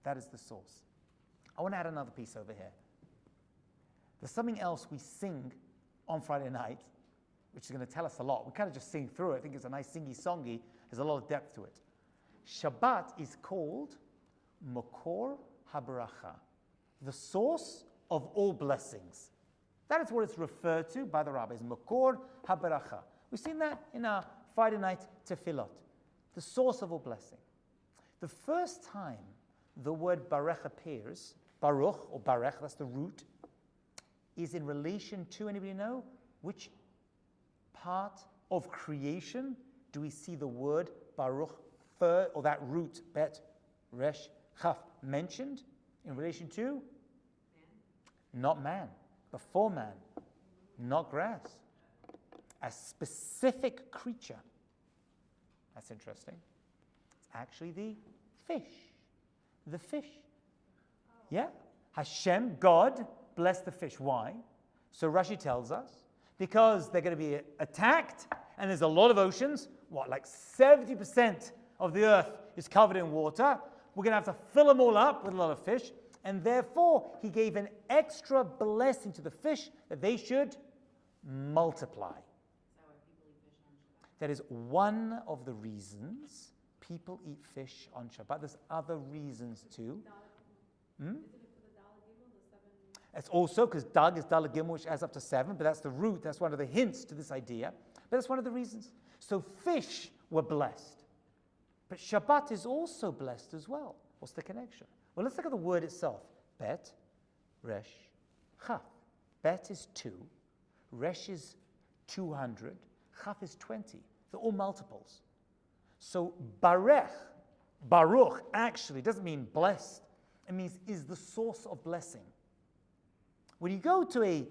That is the source. I want to add another piece over here. There's something else we sing on Friday night, which is going to tell us a lot. We kind of just sing through it. I think it's a nice singy-songy. There's a lot of depth to it. Shabbat is called Makor HaBeracha, the source of all blessings. That is what it's referred to by the rabbis, Makor HaBeracha. We've seen that in our Friday night tefillot, the source of all blessing. The first time the word Barech appears, Baruch or Barech, that's the root, is in relation to, anybody know, which part of creation do we see the word Baruch, or that root, Bet, Resh, Chaf, mentioned in relation to? Man. Not man, before man, not grass. A specific creature. That's interesting. It's actually the fish. The fish. Yeah? Hashem, God, bless the fish. Why? So Rashi tells us, because they're going to be attacked, and there's a lot of oceans, like 70% of the earth is covered in water. We're going to have to fill them all up with a lot of fish, and therefore he gave an extra blessing to the fish that they should multiply. That is one of the reasons people eat fish on Shabbat. There's other reasons too. It's also because Dag is Dalet Gimel, which adds up to 7, but that's the root, that's one of the hints to this idea. But that's one of the reasons. So fish were blessed. But Shabbat is also blessed as well. What's the connection? Well, let's look at the word itself. Bet, Resh, Chaf. Bet is 2, Resh is 200, Chaf is 20. They're all multiples. So Baruch actually doesn't mean blessed. It means is the source of blessing. When you go to a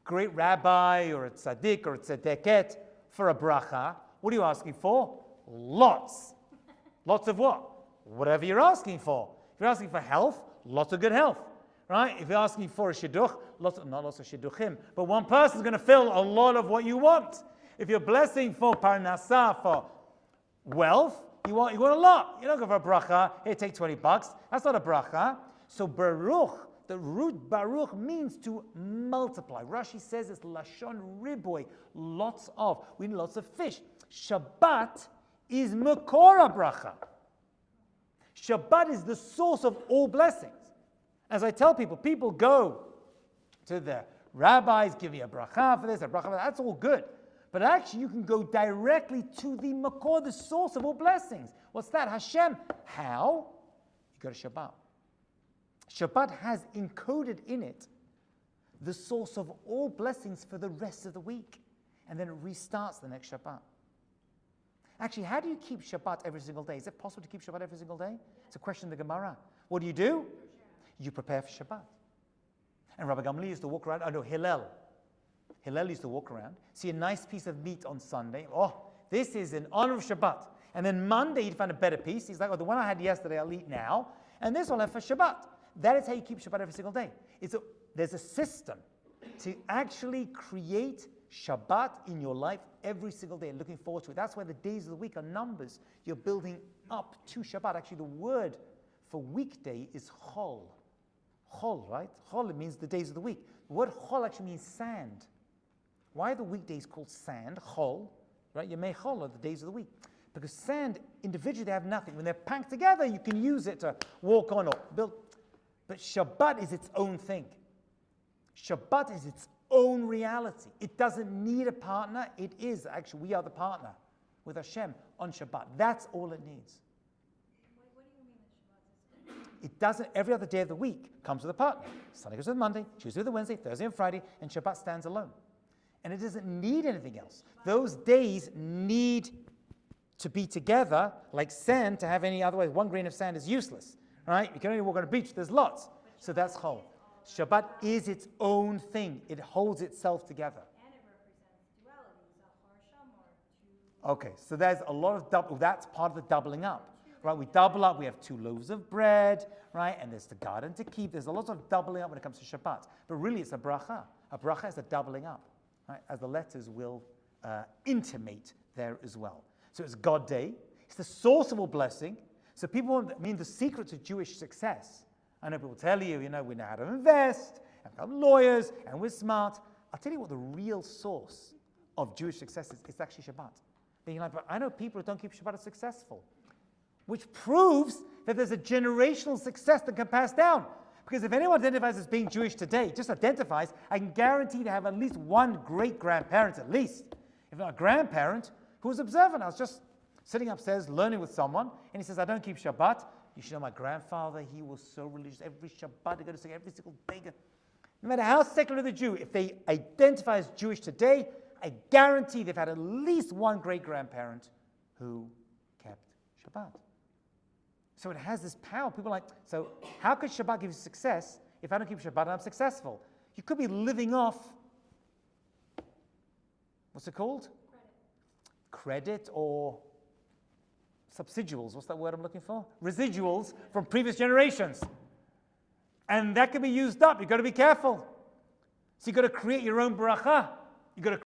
great rabbi or a tzaddik or a tzaddiket for a bracha, what are you asking for? Lots. Lots of what? Whatever you're asking for. If you're asking for health, lots of good health. Right? If you're asking for a shidduch, not lots of shidduchim, but one person's going to fill a lot of what you want. If you're blessing for parnasah, for wealth, you want a lot. You don't go for a bracha, here, take $20. That's not a bracha. So Baruch, the root Baruch means to multiply. Rashi says it's Lashon Riboy, lots of. We need lots of fish. Shabbat is Makor HaBracha. Shabbat is the source of all blessings. As I tell people go to the rabbis, give you a bracha for this, a bracha for that. That's all good. But actually, you can go directly to the Makor, the source of all blessings. What's that? Hashem. How? You go to Shabbat. Shabbat has encoded in it the source of all blessings for the rest of the week. And then it restarts the next Shabbat. Actually, how do you keep Shabbat every single day? Is it possible to keep Shabbat every single day? It's a question in the Gemara. What do? You prepare for Shabbat. And Rabbi Gamliel used to walk around. Hillel used to walk around, see a nice piece of meat on Sunday. Oh, this is in honor of Shabbat. And then Monday he'd find a better piece. He's like, the one I had yesterday I'll eat now. And this one I'll have for Shabbat. That is how you keep Shabbat every single day. There's a system to actually create Shabbat in your life every single day and looking forward to it. That's why the days of the week are numbers. You're building up to Shabbat. Actually, the word for weekday is chol. Chol, right? Chol, it means the days of the week. The word chol actually means sand. Why are the weekdays called sand? Chol, right? Yemei chol are the days of the week. Because sand, individually, they have nothing. When they're packed together, you can use it to walk on or build. But Shabbat is its own thing. Shabbat is its own reality. It doesn't need a partner. It is, actually, we are the partner with Hashem on Shabbat. That's all it needs. What do you mean that Shabbat is? It doesn't, every other day of the week comes with a partner. Sunday goes with Monday, Tuesday with Wednesday, Thursday and Friday, and Shabbat stands alone. And it doesn't need anything else. Those days need to be together like sand to have any, otherwise one grain of sand is useless. Right? You can only walk on a beach, there's lots. So that's chol. Shabbat is its own thing. It holds itself together. And it represents duality. So Okay, so there's a lot of that's part of the doubling up. Right? We double up, we have 2 loaves of bread, right? And there's the garden to keep. There's a lot of doubling up when it comes to Shabbat. But really it's a bracha. A bracha is a doubling up, right? As the letters will intimate there as well. So it's God Day. It's the source of all blessing. So the secret to Jewish success, I know people tell you, we know how to invest, and become lawyers, and we're smart. I'll tell you what the real source of Jewish success is. It's actually Shabbat. Then you're like, but I know people who don't keep Shabbat are successful. Which proves that there's a generational success that can pass down. Because if anyone identifies as being Jewish today, just identifies, I can guarantee to have at least one great-grandparent, at least, if not a grandparent, who was observant. I was just sitting upstairs learning with someone, and he says, I don't keep Shabbat. You should know my grandfather, he was so religious. Every Shabbat, he go to say every single day. No matter how secular the Jew, if they identify as Jewish today, I guarantee they've had at least one great-grandparent who kept Shabbat. So it has this power. People are like, so how could Shabbat give you success if I don't keep Shabbat and I'm successful? You could be living off, what's it called? Credit or subsiduals. What's that word I'm looking for? Residuals from previous generations. And that can be used up. You've got to be careful. So you've got to create your own berachot. You've got to